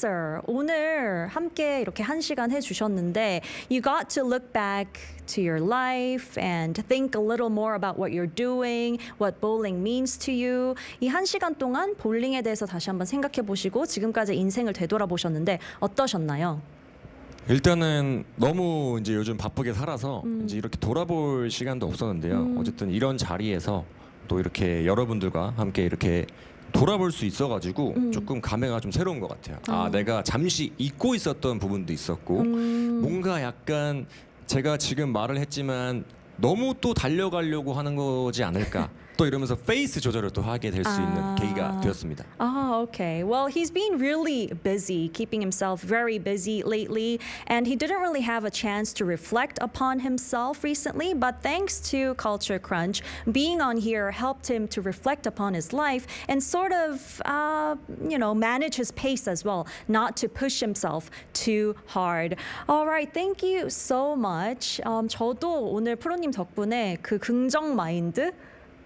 answer. 오늘 함께 이렇게 1시간 해주셨는데 you got to look back to your life and think a little more about what you're doing, what bowling means to you. 이 1시간 동안 볼링에 대해서 다시 한번 생각해 보시고 지금까지 인생을 되돌아보셨는데 어떠셨나요? 일단은 너무 이제 요즘 바쁘게 살아서 이제 이렇게 돌아볼 시간도 없었는데요. 어쨌든 이런 자리에서 또 이렇게 여러분들과 함께 이렇게 돌아볼 수 있어가지고 조금 감회가 좀 새로운 것 같아요. 아, 내가 잠시 잊고 있었던 부분도 있었고 뭔가 약간 제가 지금 말을 했지만 너무 또 달려가려고 하는 거지 않을까. 또 이러면서 페이스 조절을 또 하게 될 수 있는 계기가 되었습니다. Okay. Well, he's been really busy, keeping himself very busy lately, and he didn't really have a chance to reflect upon himself recently, but thanks to Culture Crunch, being on here helped him to reflect upon his life and sort of, manage his pace as well, not to push himself too hard. All right, thank you so much. 저도 오늘 프로님 덕분에 그 긍정 마인드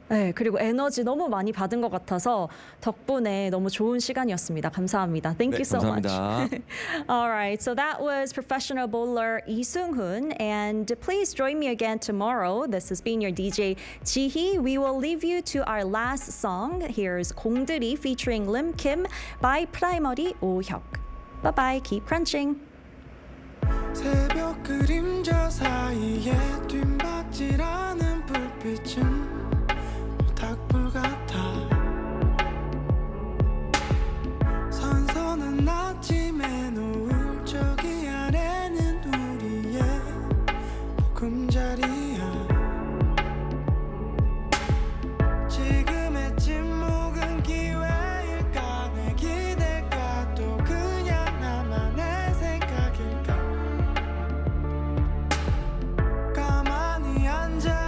네, 그리고 에너지 너무 많이 받은 것 같아서 덕분에 너무 좋은 시간이었습니다. 감사합니다. Thank you so 감사합니다. much. All right, so that was professional bowler Lee Sung-hoon, and please join me again tomorrow. This has been your DJ Ji-hee. We will leave you to our last song. Here's 공들이 featuring Lim Kim by Primary 오혁. Bye bye. Keep crunching. 새벽 그림자 사이에 뒷받질하는 불빛은 닭불 같아 선선한 아침에 노을 저기 아래는 우리의 보금자리야 지금의 침묵은 기회일까 내 기댈까 또 그냥 나만의 생각일까 가만히 앉아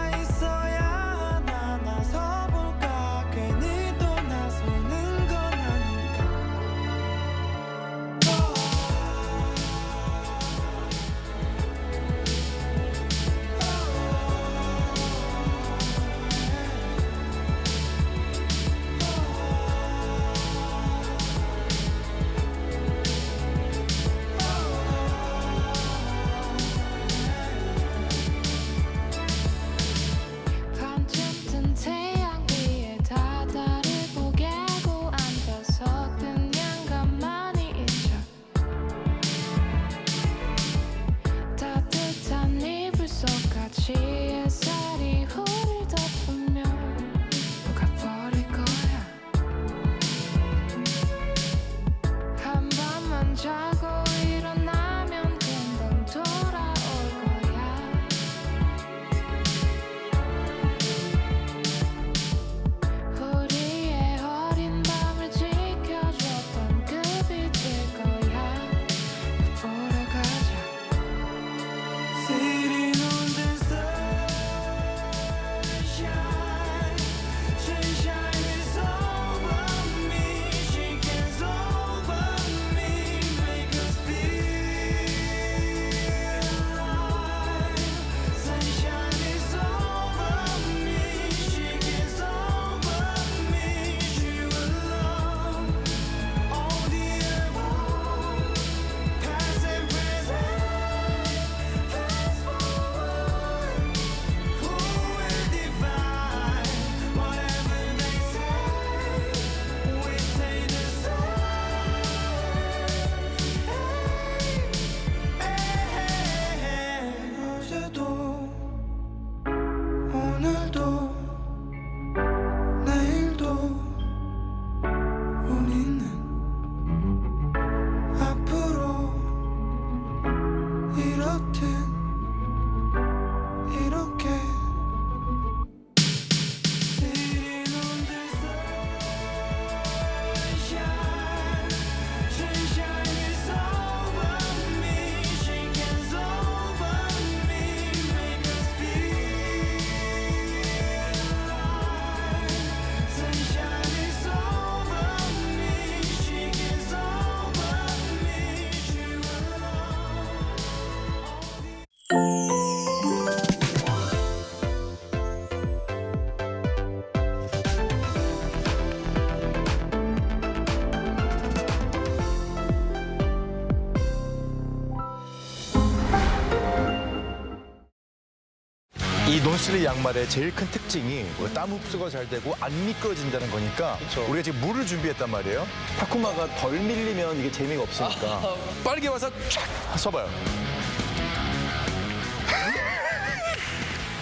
논슬립 양말의 제일 큰 특징이 땀 흡수가 잘 되고 안 미끄러진다는 거니까 우리가 지금 물을 준비했단 말이에요. 타쿠마가 덜 밀리면 이게 재미가 없으니까 빠르게 와서 쫙 서봐요.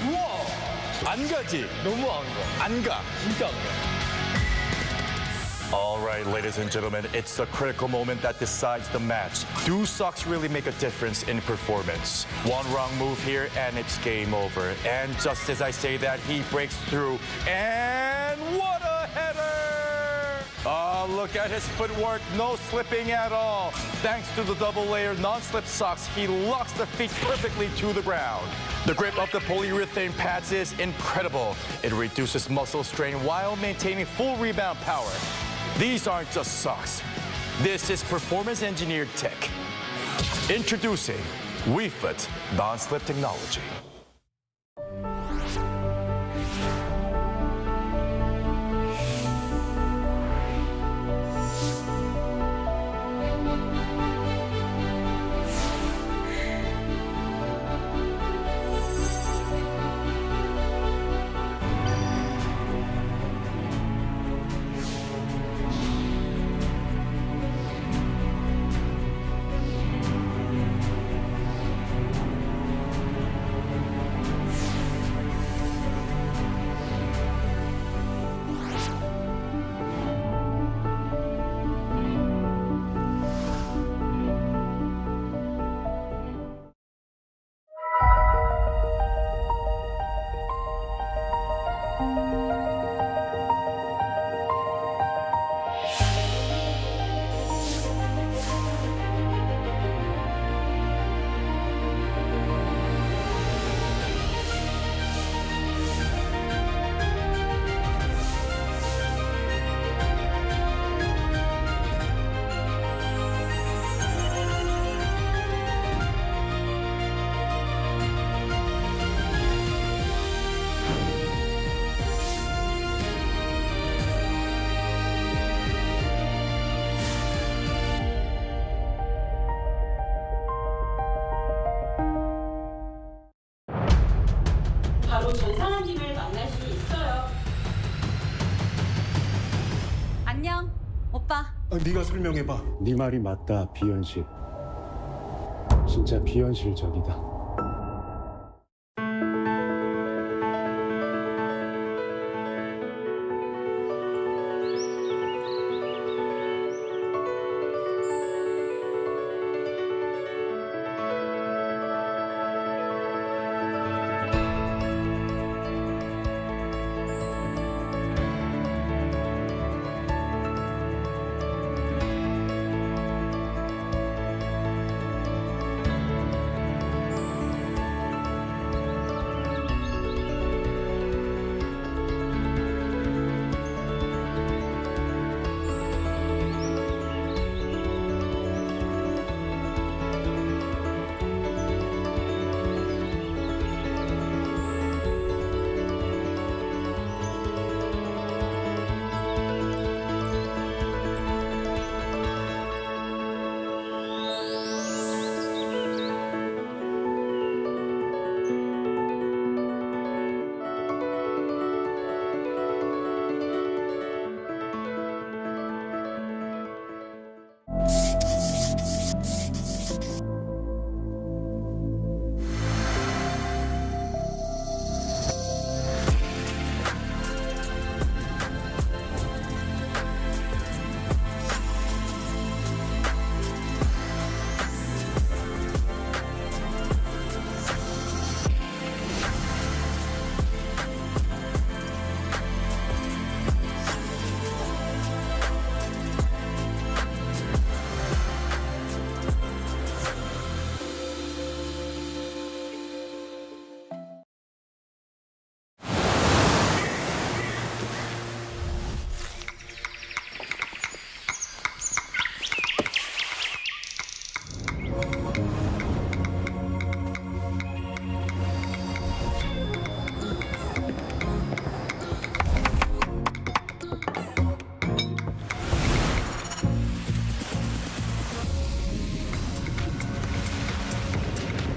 우와! 안 가지? 너무 안 가. 안 가. 진짜 안 가. All right, ladies and gentlemen, it's the critical moment that decides the match. Do socks really make a difference in performance? One wrong move here and it's game over. And just as I say that, he breaks through. And what a header! Oh, look at his footwork. No slipping at all. Thanks to the double-layer non-slip socks, he locks the feet perfectly to the ground. The grip of the polyurethane pads is incredible. It reduces muscle strain while maintaining full rebound power. These aren't just socks. This is performance engineered tech. Introducing WeFoot non-slip technology. 바로 전상아님을 만날 수 있어요. 안녕, 오빠. 네가 설명해봐. 네 말이 맞다, 비현실. 진짜 비현실적이다.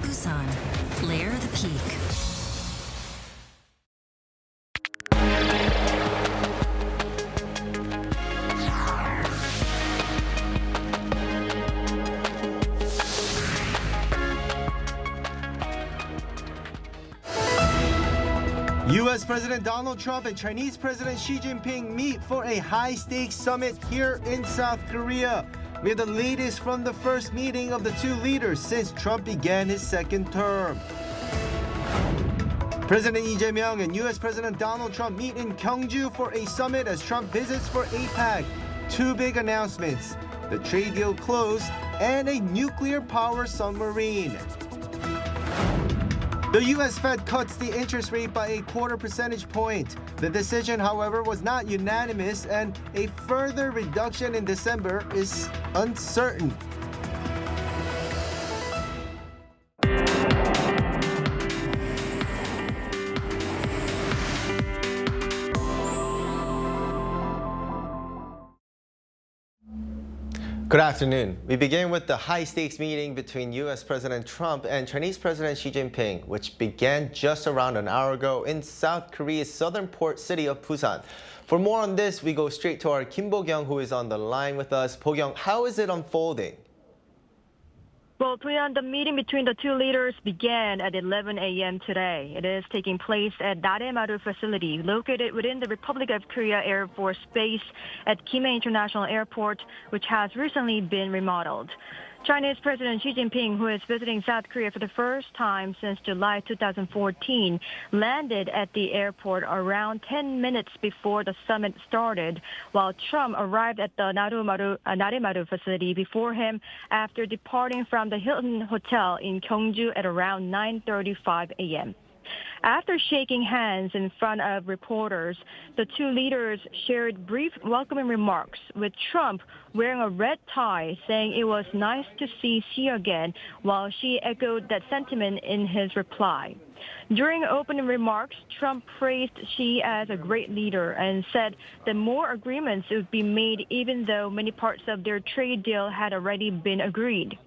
Busan, lair of the peak. U.S. President Donald Trump and Chinese President Xi Jinping meet for a high-stakes summit here in South Korea. We have the latest from the first meeting of the two leaders since Trump began his second term. President Lee Jae-myung and U.S. President Donald Trump meet in Gyeongju for a summit as Trump visits for APEC. Two big announcements: the trade deal closed and a nuclear power submarine. The U.S. Fed cuts the interest rate by a 0.25 percentage point. The decision, however, was not unanimous, and a further reduction in December is uncertain. Good afternoon. We begin with the high-stakes meeting between U.S. President Trump and Chinese President Xi Jinping, which began just around an hour ago in South Korea's southern port city of Busan. For more on this, we go straight to our Kim Bo-kyung, who is on the line with us. Bo-kyung, how is it unfolding? Well, Tuyan, the meeting between the two leaders began at 11 a.m. today. It is taking place at Naremaru facility, located within the Republic of Korea Air Force Base at Gimhae International Airport, which has recently been remodeled. Chinese President Xi Jinping, who is visiting South Korea for the first time since July 2014, landed at the airport around 10 minutes before the summit started, while Trump arrived at the Naremaru facility before him after departing from the Hilton Hotel in Gyeongju at around 9:35 a.m. After shaking hands in front of reporters, the two leaders shared brief welcoming remarks, with Trump wearing a red tie, saying it was nice to see Xi again, while Xi echoed that sentiment in his reply. During opening remarks, Trump praised Xi as a great leader and said that more agreements would be made even though many parts of their trade deal had already been agreed.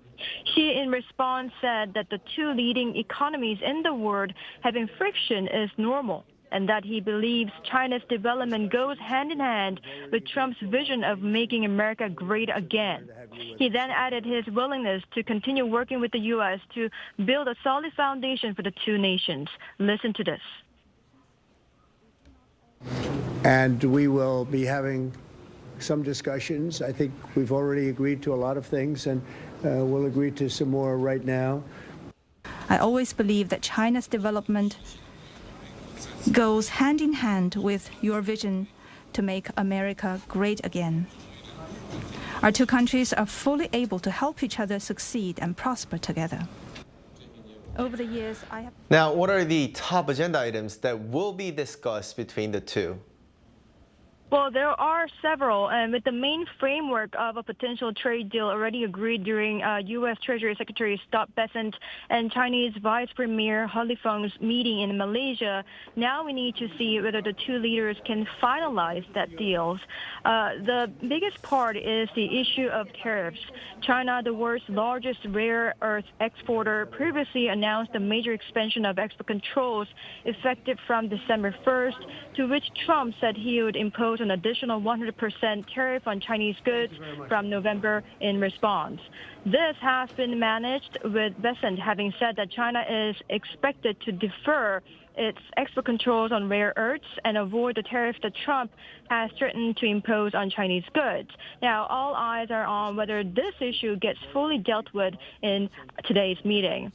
Xi, in response, said that the two leading economies in the world having friction is normal, and that he believes China's development goes hand in hand with Trump's vision of making America great again. He then added his willingness to continue working with the U.S. to build a solid foundation for the two nations. Listen to this. And we will be having some discussions. I think we've already agreed to a lot of things, and we'll agree to some more right now. I always believe that China's development goes hand in hand with your vision to make America great again. Our two countries are fully able to help each other succeed and prosper together. Over the years, I have... Now, what are the top agenda items that will be discussed between the two? Well, there are several, and with the main framework of a potential trade deal already agreed during U.S. Treasury Secretary Scott Bessent and Chinese Vice Premier He Lifeng's meeting in Malaysia, now we need to see whether the two leaders can finalize that deal. The biggest part is the issue of tariffs. China, the world's largest rare earth exporter, previously announced a major expansion of export controls effective from December 1st, to which Trump said he would impose an additional 100% tariff on Chinese goods from November in response. This has been managed, with Bessent having said that China is expected to defer its export controls on rare earths and avoid the tariff that Trump has threatened to impose on Chinese goods. Now, all eyes are on whether this issue gets fully dealt with in today's meeting.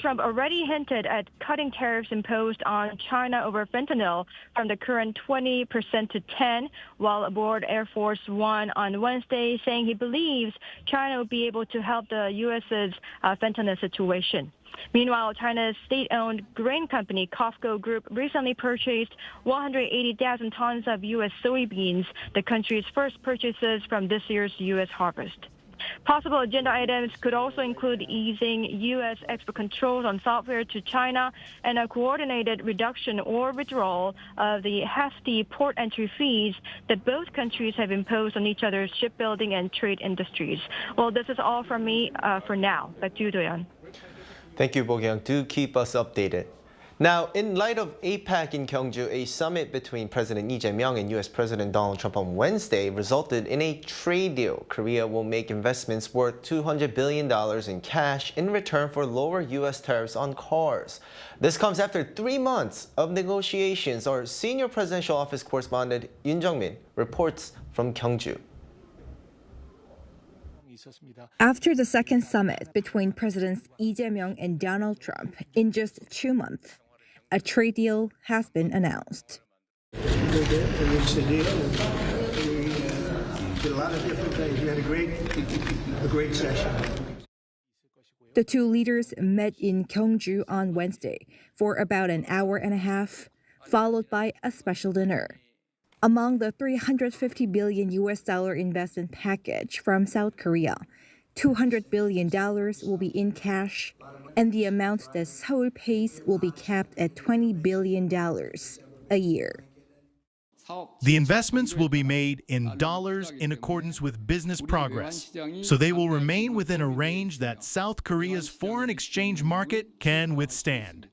Trump already hinted at cutting tariffs imposed on China over fentanyl from the current 20% to 10%, while aboard Air Force One on Wednesday, saying he believes China will be able to help the U.S.'s fentanyl situation. Meanwhile, China's state-owned grain company, COFCO Group, recently purchased 180,000 tons of U.S. soybeans, the country's first purchases from this year's U.S. harvest. Possible agenda items could also include easing U.S. export controls on software to China and a coordinated reduction or withdrawal of the hefty port entry fees that both countries have imposed on each other's shipbuilding and trade industries. Well, this is all from me for now. Back to you, Doyeon. Thank you, Bo-kyung. Do keep us updated. Now, in light of APEC in Gyeongju, a summit between President Lee Jae-myung and U.S. President Donald Trump on Wednesday resulted in a trade deal. Korea will make investments worth $200 billion in cash in return for lower U.S. tariffs on cars. This comes after 3 months of negotiations. Our senior presidential office correspondent Yoon reports from Gyeongju. After the second summit between Presidents Lee Jae-myung and Donald Trump in just 2 months, a trade deal has been announced. We reached a deal. We did a lot of different things. We had a great session. The two leaders met in Gyeongju on Wednesday for about an hour and a half, followed by a special dinner. Among the $350 billion investment package from South Korea, $200 billion will be in cash, and the amount that Seoul pays will be capped at $20 billion a year. The investments will be made in dollars in accordance with business progress, so they will remain within a range that South Korea's foreign exchange market can withstand.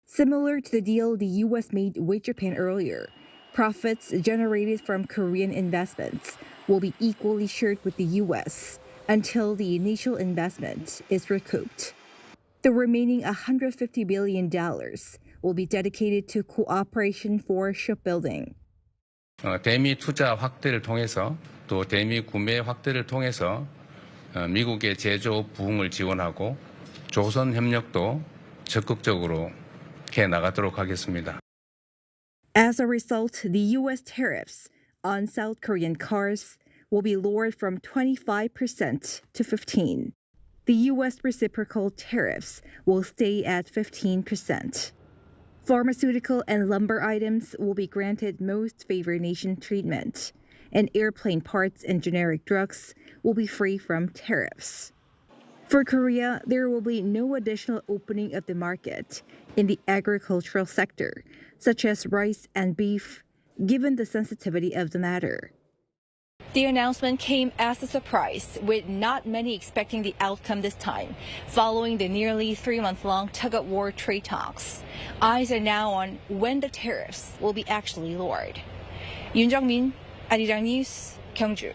Similar to the deal the U.S. made with Japan earlier, profits generated from Korean investments will be equally shared with the U.S. until the initial investment is recouped. The remaining $150 billion will be dedicated to cooperation for shipbuilding. 대미 투자 확대를 통해서 또 대미 구매 확대를 통해서 미국의 제조 부흥을 지원하고 조선 협력도 적극적으로 해 나가도록 하겠습니다. As a result, the U.S. tariffs on South Korean cars will be lowered from 25% to 15%. The U.S. reciprocal tariffs will stay at 15%. Pharmaceutical and lumber items will be granted most favored nation treatment, and airplane parts and generic drugs will be free from tariffs. For Korea, there will be no additional opening of the market in the agricultural sector, such as rice and beef, given the sensitivity of the matter. The announcement came as a surprise, with not many expecting the outcome this time, following the nearly 3-month-long tug-of-war trade talks. Eyes are now on when the tariffs will be actually lowered. Yoon, Arirang News, Gyeongju.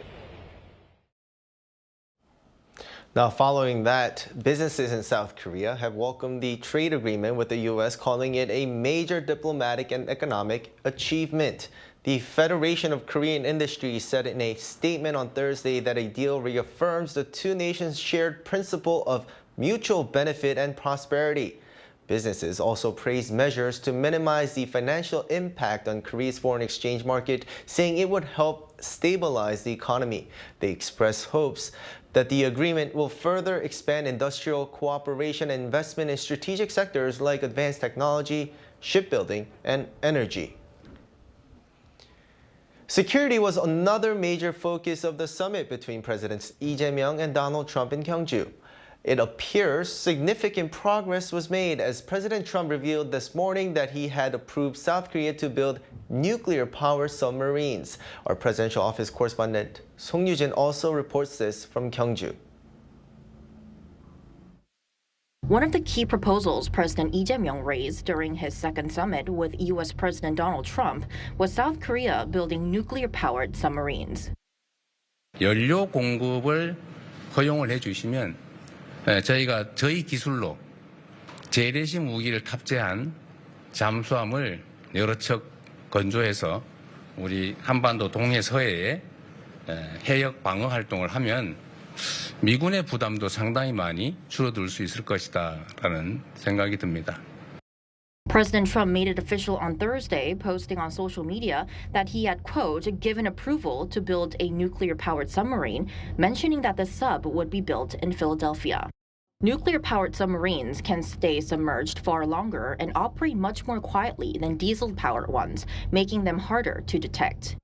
Now, following that, businesses in South Korea have welcomed the trade agreement with the U.S., calling it a major diplomatic and economic achievement. The Federation of Korean Industries said in a statement on Thursday that a deal reaffirms the two nations' shared principle of mutual benefit and prosperity. Businesses also praised measures to minimize the financial impact on Korea's foreign exchange market, saying it would help stabilize the economy. They expressed hopes that the agreement will further expand industrial cooperation and investment in strategic sectors like advanced technology, shipbuilding, and energy. Security was another major focus of the summit between Presidents Lee Jae-myung and Donald Trump in Gyeongju. It appears significant progress was made as President Trump revealed this morning that he had approved South Korea to build nuclear-powered submarines. Our presidential office correspondent Song Yoo-jin also reports this from Gyeongju. One of the key proposals President Lee Jae-myung raised during his second summit with U.S. President Donald Trump was South Korea building nuclear-powered submarines. 연료 공급을 허용을 해주시면 저희가 저희 기술로 재래식 무기를 탑재한 잠수함을 여러 척 건조해서 우리 한반도 동해 서해에 해역 방어 활동을 하면 미군의 부담도 상당히 많이 줄어들 수 있을 것이다라는 생각이 듭니다. President Trump made it official on Thursday, posting on social media that he had, quote, given approval to build a nuclear-powered submarine, mentioning that the sub would be built in Philadelphia. Nuclear-powered submarines can stay submerged far longer and operate much more quietly than diesel-powered ones, making them harder to detect.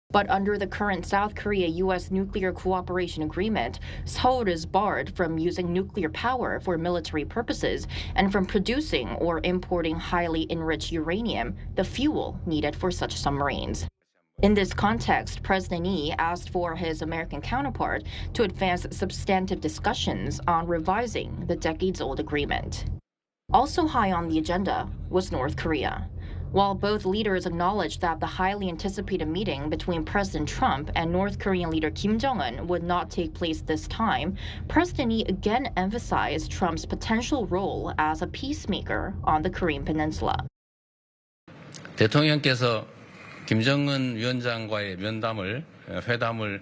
But under the current South Korea-U.S. nuclear cooperation agreement, Seoul is barred from using nuclear power for military purposes and from producing or importing highly enriched uranium, the fuel needed for such submarines. In this context, President Lee asked for his American counterpart to advance substantive discussions on revising the decades-old agreement. Also high on the agenda was North Korea. While both leaders acknowledged that the highly anticipated meeting between President Trump and North Korean leader Kim Jong-un would not take place this time, President Lee again emphasized Trump's potential role as a peacemaker on the Korean Peninsula. 대통령께서 김정은 위원장과의 회담을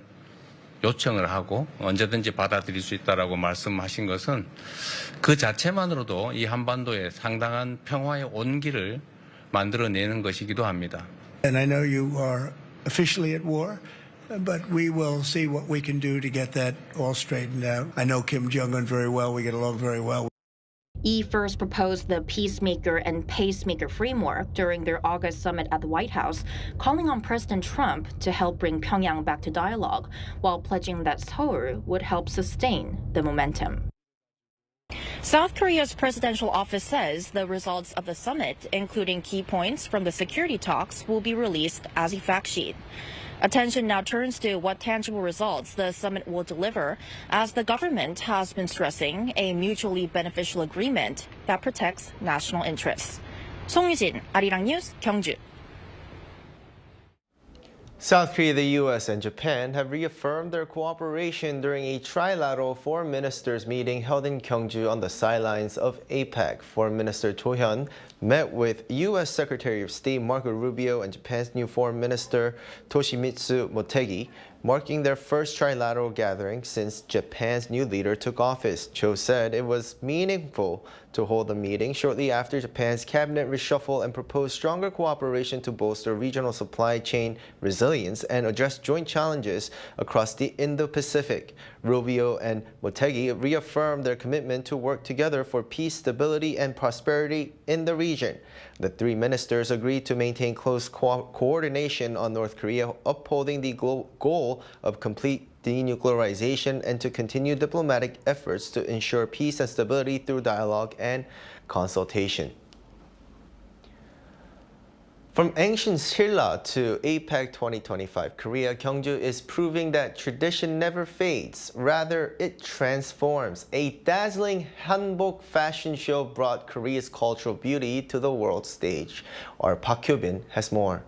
요청을 하고 언제든지 받아들일 수 있다라고 말씀하신 것은 그 자체만으로도 이 한반도에 상당한 평화의 온기를 만들어내는 것이기도 합니다. And I know you are officially at war, but we will see what we can do to get that all straightened out. I know Kim Jong-un very well. We get along very well. Lee first proposed the peacemaker and pacemaker framework during their August summit at the White House, calling on President Trump to help bring Pyongyang back to dialogue, while pledging that Seoul would help sustain the momentum. South Korea's presidential office says the results of the summit, including key points from the security talks, will be released as a fact sheet. Attention now turns to what tangible results the summit will deliver, as the government has been stressing a mutually beneficial agreement that protects national interests. 송유진, Arirang News, Gyeongju. South Korea, the U.S., and Japan have reaffirmed their cooperation during a trilateral foreign ministers meeting held in Gyeongju on the sidelines of APEC. Foreign Minister Cho Hyun met with U.S. Secretary of State Marco Rubio and Japan's new Foreign Minister Toshimitsu Motegi, marking their first trilateral gathering since Japan's new leader took office. Cho said it was meaningful to hold the meeting shortly after Japan's cabinet reshuffle and proposed stronger cooperation to bolster regional supply chain resilience and address joint challenges across the Indo-Pacific. Rubio and Motegi reaffirmed their commitment to work together for peace, stability, and prosperity in the region. The three ministers agreed to maintain close coordination on North Korea, upholding the goal of complete denuclearization and to continue diplomatic efforts to ensure peace and stability through dialogue and consultation. From ancient Silla to APEC 2025, Korea, Gyeongju is proving that tradition never fades. Rather, it transforms. A dazzling Hanbok fashion show brought Korea's cultural beauty to the world stage. Our Park Hyobin has more.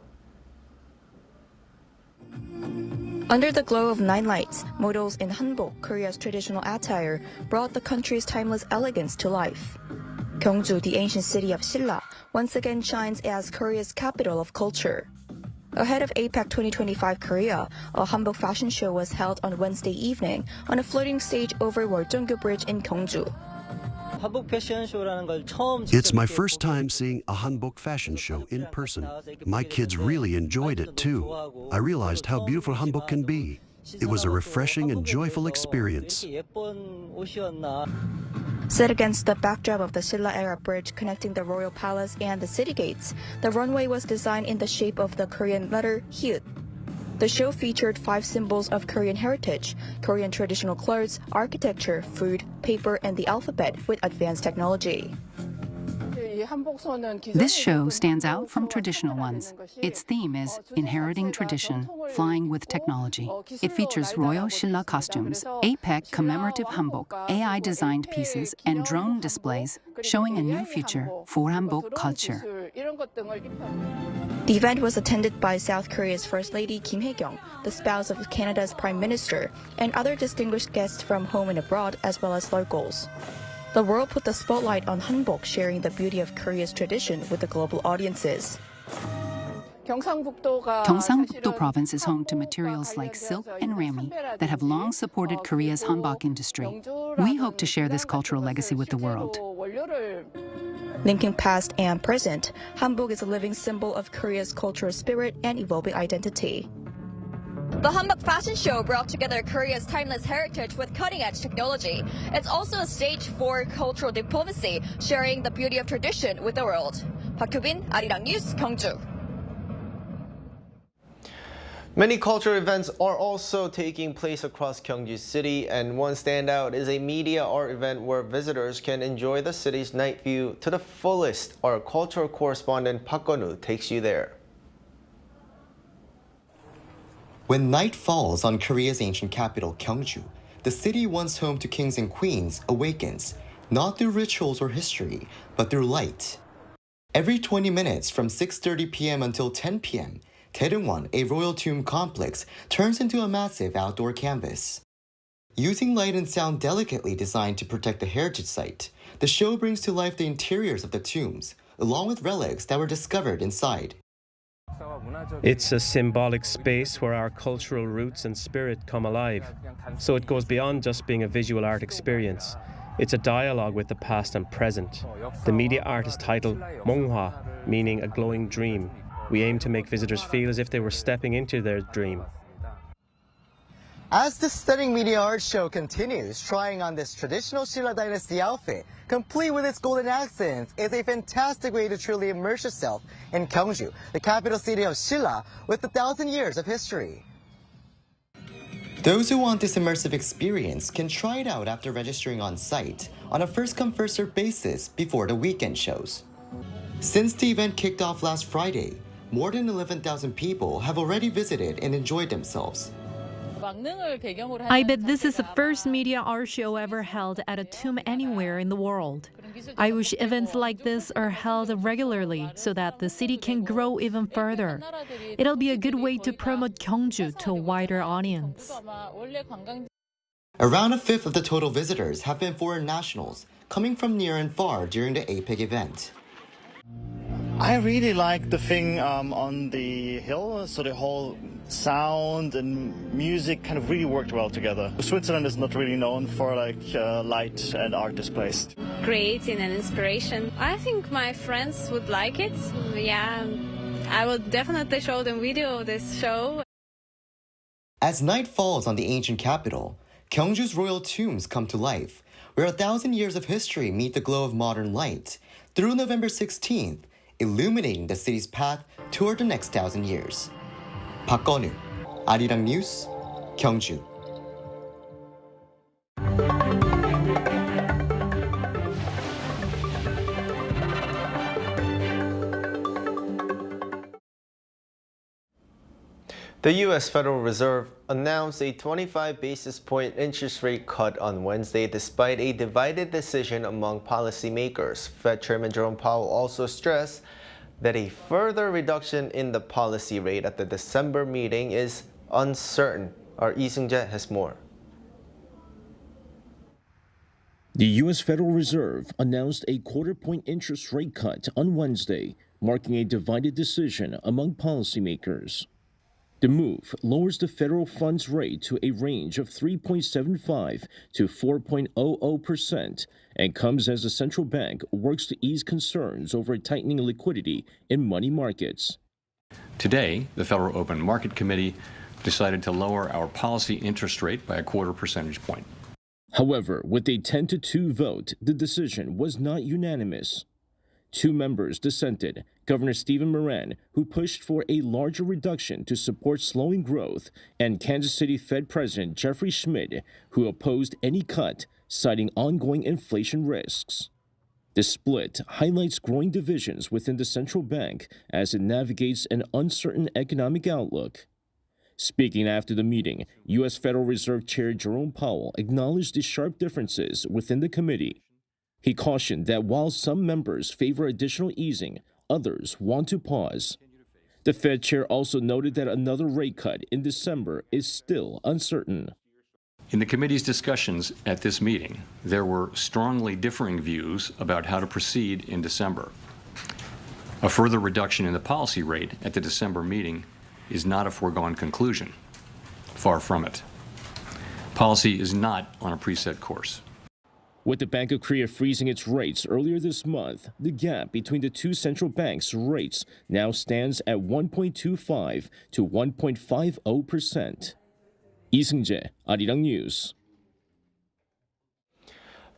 Under the glow of nine lights, models in Hanbok, Korea's traditional attire, brought the country's timeless elegance to life. Gyeongju, the ancient city of Silla, once again shines as Korea's capital of culture. Ahead of APEC 2025 Korea, a Hanbok fashion show was held on Wednesday evening on a floating stage over Walljeonggu Bridge in Gyeongju. It's my first time seeing a Hanbok fashion show in person. My kids really enjoyed it too. I realized how beautiful Hanbok can be. It was a refreshing and joyful experience. Set against the backdrop of the Silla-era bridge connecting the royal palace and the city gates, the runway was designed in the shape of the Korean letter Hyut. The show featured 5 symbols of Korean heritage: Korean traditional clothes, architecture, food, paper, and the alphabet with advanced technology. This show stands out from traditional ones. Its theme is Inheriting Tradition, Flying with Technology. It features royal Silla costumes, APEC commemorative Hanbok, AI-designed pieces, and drone displays showing a new future for Hanbok culture. The event was attended by South Korea's First Lady Kim Hae-kyung, the spouse of Canada's Prime Minister, and other distinguished guests from home and abroad, as well as locals. The world put the spotlight on Hanbok, sharing the beauty of Korea's tradition with the global audiences. Gyeongsang-bukdo province is home to materials like silk and rami that have long supported Korea's hanbok industry. We hope to share this cultural legacy with the world. Linking past and present, Hanbok is a living symbol of Korea's cultural spirit and evolving identity. The Hanbok fashion show brought together Korea's timeless heritage with cutting-edge technology. It's also a stage for cultural diplomacy, sharing the beauty of tradition with the world. Park Hyobin, Arirang News, Gyeongju. Many cultural events are also taking place across Gyeongju City, and one standout is a media art event where visitors can enjoy the city's night view to the fullest. Our cultural correspondent Park Gun-woo takes you there. When night falls on Korea's ancient capital, Gyeongju, the city once home to kings and queens awakens. not through rituals or history, but through light. Every 20 minutes from 6:30 p.m. until 10 p.m., Taedongwon, a royal tomb complex, turns into a massive outdoor canvas. Using light and sound delicately designed to protect the heritage site, the show brings to life the interiors of the tombs, along with relics that were discovered inside. It's a symbolic space where our cultural roots and spirit come alive. So it goes beyond just being a visual art experience. It's a dialogue with the past and present. The media art is titled Monghwa, meaning a glowing dream. We aim to make visitors feel as if they were stepping into their dream. As the stunning media art show continues, trying on this traditional Silla Dynasty outfit, complete with its golden accents, is a fantastic way to truly immerse yourself in Gyeongju, the capital city of Silla, with 1,000 years of history. Those who want this immersive experience can try it out after registering on site on a first-come, first-served basis before the weekend shows. Since the event kicked off last Friday, more than 11,000 people have already visited and enjoyed themselves. I bet this is the first media art show ever held at a tomb anywhere in the world. I wish events like this are held regularly so that the city can grow even further. It'll be a good way to promote Gyeongju to a wider audience. Around a fifth of the total visitors have been foreign nationals, coming from near and far during the APEC event. I really like the thing on the hill, so the whole sound and music kind of really worked well together. Switzerland is not really known for light and art displays. Creating an inspiration. I think my friends would like it. Yeah, I will definitely show them video of this show. As night falls on the ancient capital, Gyeongju's royal tombs come to life, where 1,000 years of history meet the glow of modern light, through November 16th, illuminating the city's path toward the next 1,000 years. 박건우, Arirang News, Gyeongju. The U.S. Federal Reserve announced a 25 basis point interest rate cut on Wednesday despite a divided decision among policymakers. Fed Chairman Jerome Powell also stressed that a further reduction in the policy rate at the December meeting is uncertain. Our Lee Seung-jae has more. The U.S. Federal Reserve announced a quarter-point interest rate cut on Wednesday, marking a divided decision among policymakers. The move lowers the federal funds rate to a range of 3.75 to 4.00% and comes as the central bank works to ease concerns over tightening liquidity in money markets. Today, the Federal Open Market Committee decided to lower our policy interest rate by a quarter percentage point. However, with a 10-2 vote, the decision was not unanimous. Two members dissented, Governor Stephen Moran, who pushed for a larger reduction to support slowing growth, and Kansas City Fed President Jeffrey Schmidt, who opposed any cut, citing ongoing inflation risks. The split highlights growing divisions within the central bank as it navigates an uncertain economic outlook. Speaking after the meeting, U.S. Federal Reserve Chair Jerome Powell acknowledged the sharp differences within the committee. He cautioned that while some members favor additional easing, others want to pause. The Fed chair also noted that another rate cut in December is still uncertain. In the committee's discussions at this meeting, there were strongly differing views about how to proceed in December. A further reduction in the policy rate at the December meeting is not a foregone conclusion. Far from it. Policy is not on a preset course. With the Bank of Korea freezing its rates earlier this month, the gap between the two central banks' rates now stands at 1.25 to 1.50%. Lee Seung-jae, Arirang News.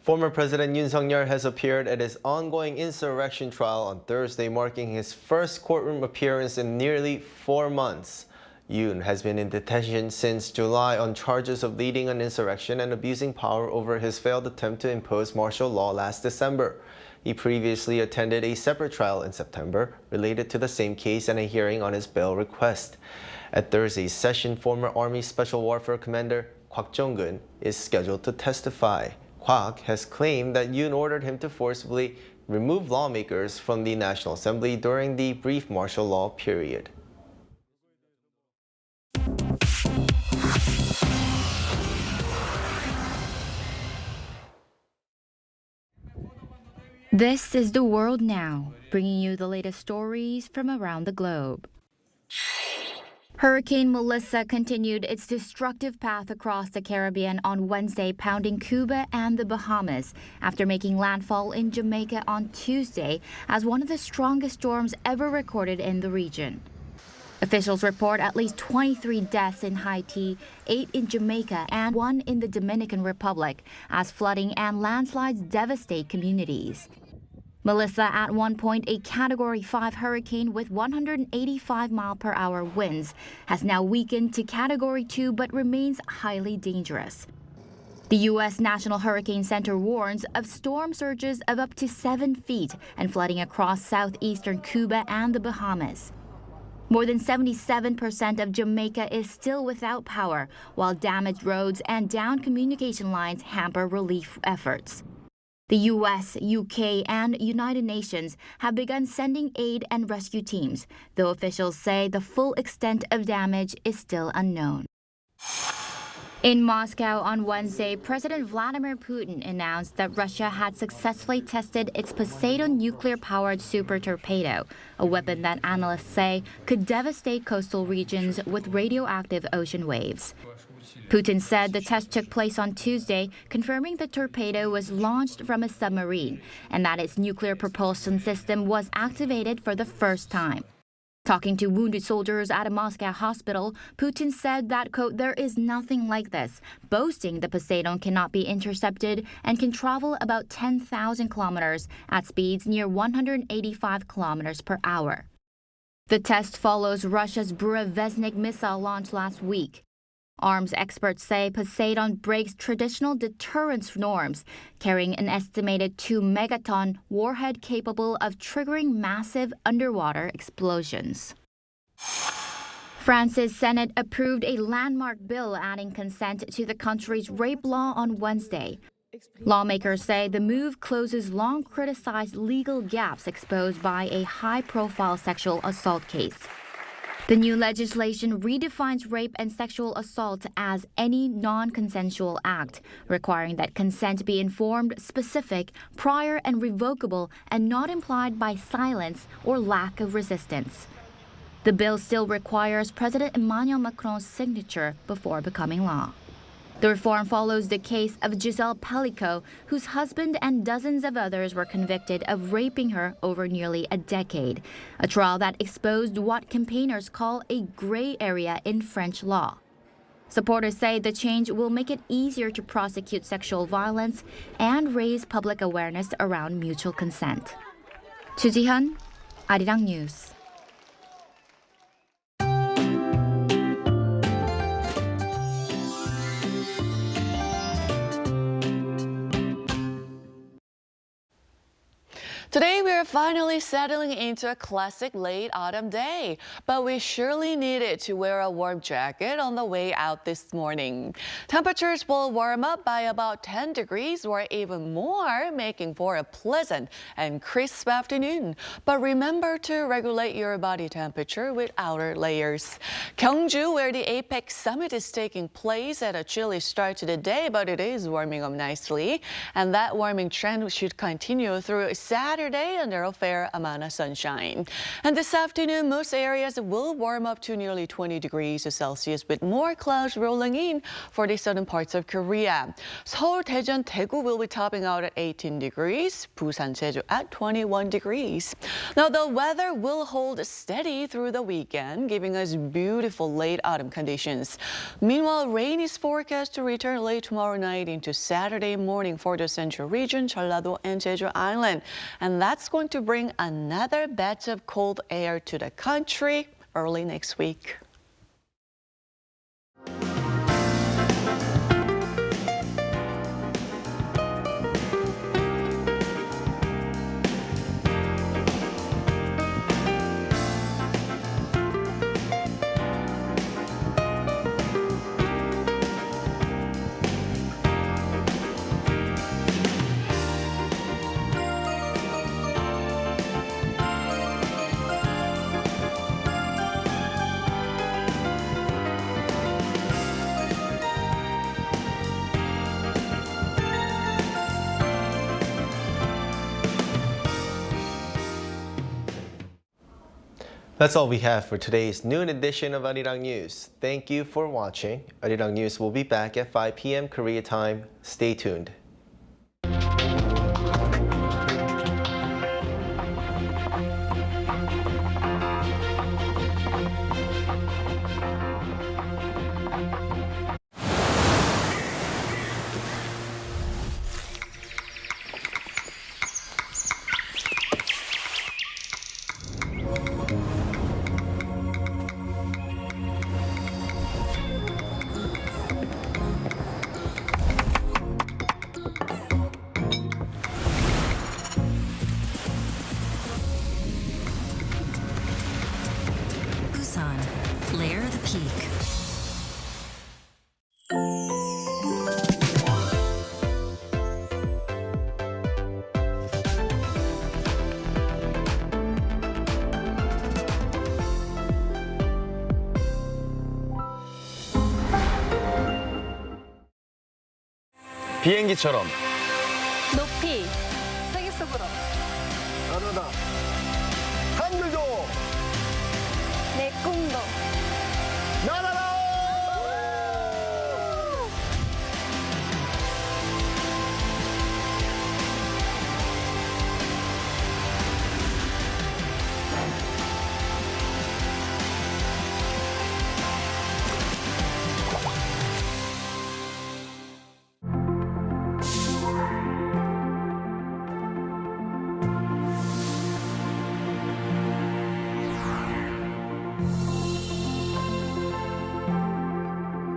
Former President Yoon Suk-yeol has appeared at his ongoing insurrection trial on Thursday, marking his first courtroom appearance in nearly 4 months. Yoon has been in detention since July on charges of leading an insurrection and abusing power over his failed attempt to impose martial law last December. He previously attended a separate trial in September related to the same case and a hearing on his bail request. At Thursday's session, former Army Special Warfare Commander Kwak Jong-un is scheduled to testify. Kwak has claimed that Yoon ordered him to forcibly remove lawmakers from the National Assembly during the brief martial law period. This is The World Now, bringing you the latest stories from around the globe. Hurricane Melissa continued its destructive path across the Caribbean on Wednesday, pounding Cuba and the Bahamas after making landfall in Jamaica on Tuesday as one of the strongest storms ever recorded in the region. Officials report at least 23 deaths in Haiti, 8 in Jamaica, and 1 in the Dominican Republic as flooding and landslides devastate communities. Melissa, at one point a Category 5 hurricane with 185-mile-per-hour winds, has now weakened to Category 2 but remains highly dangerous. The U.S. National Hurricane Center warns of storm surges of up to 7 feet and flooding across southeastern Cuba and the Bahamas. More than 77% of Jamaica is still without power, while damaged roads and downed communication lines hamper relief efforts. The U.S., UK, and United Nations have begun sending aid and rescue teams, though officials say the full extent of damage is still unknown. In Moscow on Wednesday, President Vladimir Putin announced that Russia had successfully tested its Poseidon nuclear-powered super torpedo, a weapon that analysts say could devastate coastal regions with radioactive ocean waves. Putin said the test took place on Tuesday, confirming the torpedo was launched from a submarine and that its nuclear propulsion system was activated for the first time. Talking to wounded soldiers at a Moscow hospital, Putin said that, quote, "there is nothing like this," boasting the Poseidon cannot be intercepted and can travel about 10,000 kilometers at speeds near 185 kilometers per hour. The test follows Russia's Burevestnik missile launch last week. Arms experts say Poseidon breaks traditional deterrence norms, carrying an estimated 2 megaton warhead capable of triggering massive underwater explosions. France's Senate approved a landmark bill adding consent to the country's rape law on Wednesday. Lawmakers say the move closes long-criticized legal gaps exposed by a high-profile sexual assault case. The new legislation redefines rape and sexual assault as any non-consensual act, requiring that consent be informed, specific, prior, and revocable, and not implied by silence or lack of resistance. The bill still requires President Emmanuel Macron's signature before becoming law. The reform follows the case of Giselle Pellicot, whose husband and dozens of others were convicted of raping her over nearly a decade, a trial that exposed what campaigners call a gray area in French law. Supporters say the change will make it easier to prosecute sexual violence and raise public awareness around mutual consent. Chu Ji-hyun, Arirang News. Today we are finally settling into a classic late autumn day, but we surely needed to wear a warm jacket on the way out this morning. Temperatures will warm up by about 10 degrees or even more, making for a pleasant and crisp afternoon. But remember to regulate your body temperature with outer layers. Gyeongju, where the APEC summit is taking place, had a chilly start to the day, but it is warming up nicely. And that warming trend should continue through Saturday under a fair amount of sunshine. And this afternoon, most areas will warm up to nearly 20 degrees Celsius with more clouds rolling in for the southern parts of Korea. Seoul, Daejeon, Daegu will be topping out at 18 degrees, Busan, Jeju at 21 degrees. Now, the weather will hold steady through the weekend, giving us beautiful late autumn conditions. Meanwhile, rain is forecast to return late tomorrow night into Saturday morning for the central region, Jeollado, and Jeju Island. And that's going to bring another batch of cold air to the country early next week. That's all we have for today's noon edition of Arirang News. Thank you for watching. Arirang News will be back at 5 p.m. Korea time. Stay tuned. Busan, Lair of the Peak. 비행기처럼 높이 세계 속으로 가느다 하늘도 내 꿈